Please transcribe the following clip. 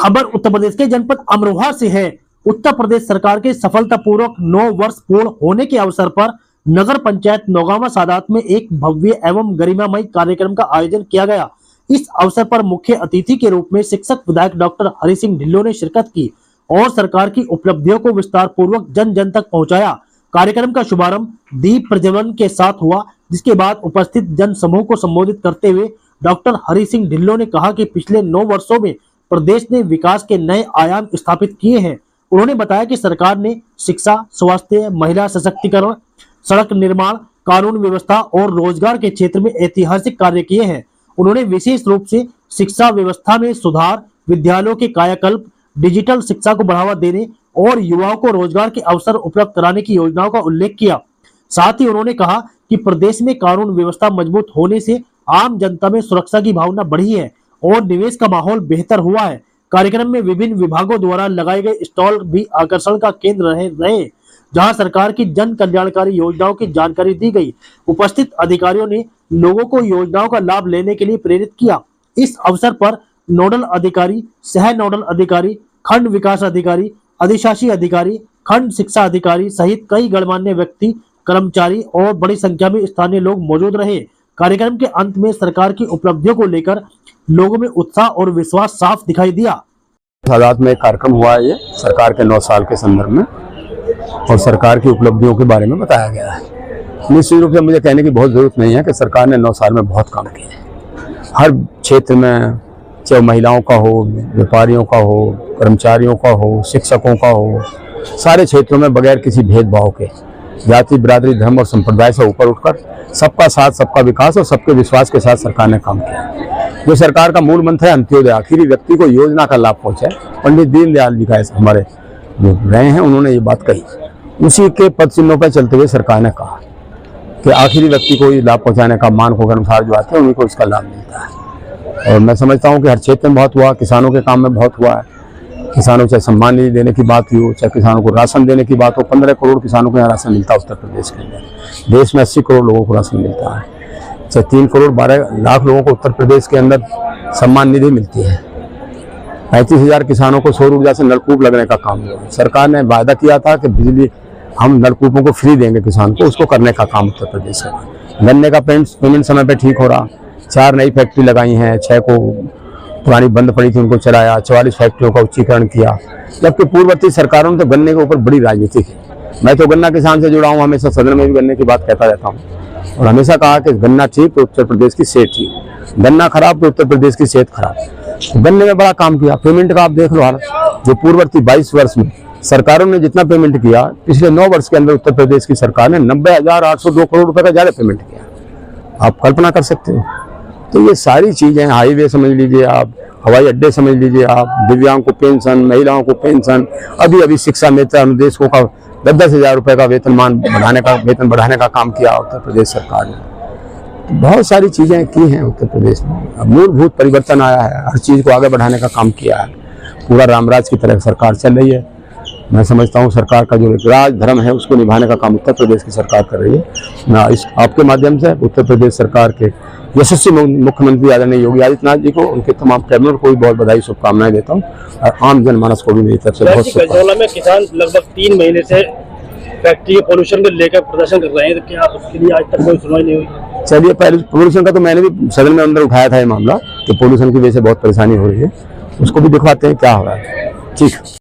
खबर उत्तर प्रदेश के जनपद अमरोहा से है। उत्तर प्रदेश सरकार के सफलतापूर्वक 9 वर्ष पूर्ण होने के अवसर पर नगर पंचायत नौगावा सादात में एक भव्य एवं गरिमामय कार्यक्रम का आयोजन किया गया। इस अवसर पर मुख्य अतिथि के रूप में शिक्षक विधायक डॉक्टर हरि सिंह ढिल्लों ने शिरकत की और सरकार की उपलब्धियों को विस्तार पूर्वक जन जन तक पहुंचाया। कार्यक्रम का शुभारंभ दीप प्रज्वलन के साथ हुआ, जिसके बाद उपस्थित जन समूह को संबोधित करते हुए डॉक्टर हरि सिंह ढिल्लों ने कहा कि पिछले 9 वर्षों में प्रदेश ने विकास के नए आयाम स्थापित किए हैं। उन्होंने बताया कि सरकार ने शिक्षा, स्वास्थ्य, महिला सशक्तिकरण, सड़क निर्माण, कानून व्यवस्था और रोजगार के क्षेत्र में ऐतिहासिक कार्य किए हैं। उन्होंने विशेष रूप से शिक्षा व्यवस्था में सुधार, विद्यालयों के कायाकल्प, डिजिटल शिक्षा को बढ़ावा देने और युवाओं को रोजगार के अवसर उपलब्ध कराने की योजनाओं का उल्लेख किया। साथ ही उन्होंने कहा कि प्रदेश में कानून व्यवस्था मजबूत होने से आम जनता में सुरक्षा की भावना बढ़ी है और निवेश का माहौल बेहतर हुआ है। कार्यक्रम में विभिन्न विभागों द्वारा लगाए गए स्टॉल भी आकर्षण का केंद्र रहे, जहां सरकार की जन कल्याणकारी योजनाओं की जानकारी दी गई। उपस्थित अधिकारियों ने लोगों को योजनाओं का लाभ लेने के लिए प्रेरित किया। इस अवसर पर नोडल अधिकारी, सह नोडल अधिकारी, खंड विकास अधिकारी, अधिशासी अधिकारी, खंड शिक्षा अधिकारी सहित कई गणमान्य व्यक्ति, कर्मचारी और बड़ी संख्या में स्थानीय लोग मौजूद रहे। कार्यक्रम के अंत में सरकार की उपलब्धियों को लेकर लोगों में उत्साह और विश्वास साफ दिखाई दिया। सादात में एक कार्यक्रम हुआ है, ये सरकार के 9 साल के संदर्भ में और सरकार की उपलब्धियों के बारे में बताया गया है। निश्चित रूप से मुझे कहने की बहुत जरूरत नहीं है कि सरकार ने 9 साल में बहुत काम किया है। हर क्षेत्र में, चाहे महिलाओं का हो, व्यापारियों का हो, कर्मचारियों का हो, शिक्षकों का हो, सारे क्षेत्रों में बगैर किसी भेदभाव के, जाति, बिरादरी, धर्म और संप्रदाय से ऊपर उठकर सबका साथ, सबका विकास और सबके विश्वास के साथ सरकार ने काम किया। जो सरकार का मूल मंत्र है अंत्योदय, आखिरी व्यक्ति को योजना का लाभ पहुंचे। पंडित दीनदयाल जी का हमारे जो रहे हैं, उन्होंने ये बात कही। उसी के पद चिन्हों पर चलते हुए सरकार ने कहा कि आखिरी व्यक्ति को ये लाभ पहुंचाने का मान को अनुसार जो आते हैं उन्हीं को इसका लाभ मिलता है। और मैं समझता हूँ कि हर क्षेत्र में बहुत हुआ, किसानों के काम में बहुत हुआ है। किसानों को चाहे सम्मान निधि देने की बात हो, चाहे किसानों को राशन देने की बात हो, 15 करोड़ किसानों को यहाँ राशन मिलता है उत्तर प्रदेश के अंदर। देश में 80 करोड़ लोगों को राशन मिलता है। चाहे 3 करोड़ 12 लाख लोगों को उत्तर प्रदेश के अंदर सम्मान निधि मिलती है। 35,000 किसानों को सौर ऊर्जा से नलकूप लगने का काम हुआ। सरकार ने वायदा किया था कि बिजली हम नलकूपों को फ्री देंगे किसान को, उसको करने का काम उत्तर प्रदेश है। गन्ने का पेमेंट समय पर ठीक हो रहा। 4 नई फैक्ट्री लगाई हैं, 6 को पुरानी बंद पड़ी थी उनको चलाया, 44 फैक्ट्रियों का उच्चीकरण किया। जबकि पूर्ववर्ती सरकारों ने तो गन्ने के ऊपर बड़ी राजनीति की। मैं तो गन्ना किसान से जुड़ा हूँ, हमेशा सदन में भी गन्ने की बात कहता रहता हूँ और हमेशा कहा कि गन्ना ठीक तो उत्तर प्रदेश की सेहत ठीक, गन्ना खराब तो उत्तर प्रदेश की सेहत खराब। गन्ने में बड़ा काम किया। पेमेंट का आप देख लो हाल, जो पूर्ववर्ती 22 वर्ष में सरकारों ने जितना पेमेंट किया, पिछले 9 वर्ष के अंदर उत्तर प्रदेश की सरकार ने 90,802 करोड़ रुपए का ज्यादा पेमेंट किया। आप कल्पना कर सकते हो। तो ये सारी चीजें, हाईवे समझ लीजिए आप, हवाई अड्डे समझ लीजिए आप, दिव्यांग को पेंशन, महिलाओं को पेंशन, अभी शिक्षा में अनुदेशकों का 10-10 हजार रुपए का वेतन बढ़ाने का काम किया उत्तर प्रदेश सरकार ने। तो बहुत सारी चीजें की हैं उत्तर प्रदेश में। मूलभूत परिवर्तन आया है, हर चीज को आगे बढ़ाने का काम किया है। पूरा रामराज की तरह सरकार चल रही है। मैं समझता हूँ सरकार का जो राज धर्म है उसको निभाने का काम उत्तर प्रदेश की सरकार कर रही है। मैं इस आपके माध्यम से उत्तर प्रदेश सरकार के यशस्वी मुख्यमंत्री आदरणीय योगी आदित्यनाथ जी को, उनके तमाम कैबिनेट को भी बहुत बधाई, शुभकामनाएं देता हूँ और आम जनमानस को भी मेरी तरफ से बहुत शुभकामनाएं। में किसान लगभग 3 महीने से फैक्ट्री पोल्यूशन को लेकर प्रदर्शन कर रहे हैं, तो क्या उसके लिए आज तक कोई सुनवाई नहीं हुई? चलिए, पहले पोल्यूशन का तो मैंने भी सदन में अंदर उठाया था ये मामला कि पोल्यूशन की वजह से बहुत परेशानी हो रही है, उसको भी दिखवाते हैं क्या हो रहा है। ठीक।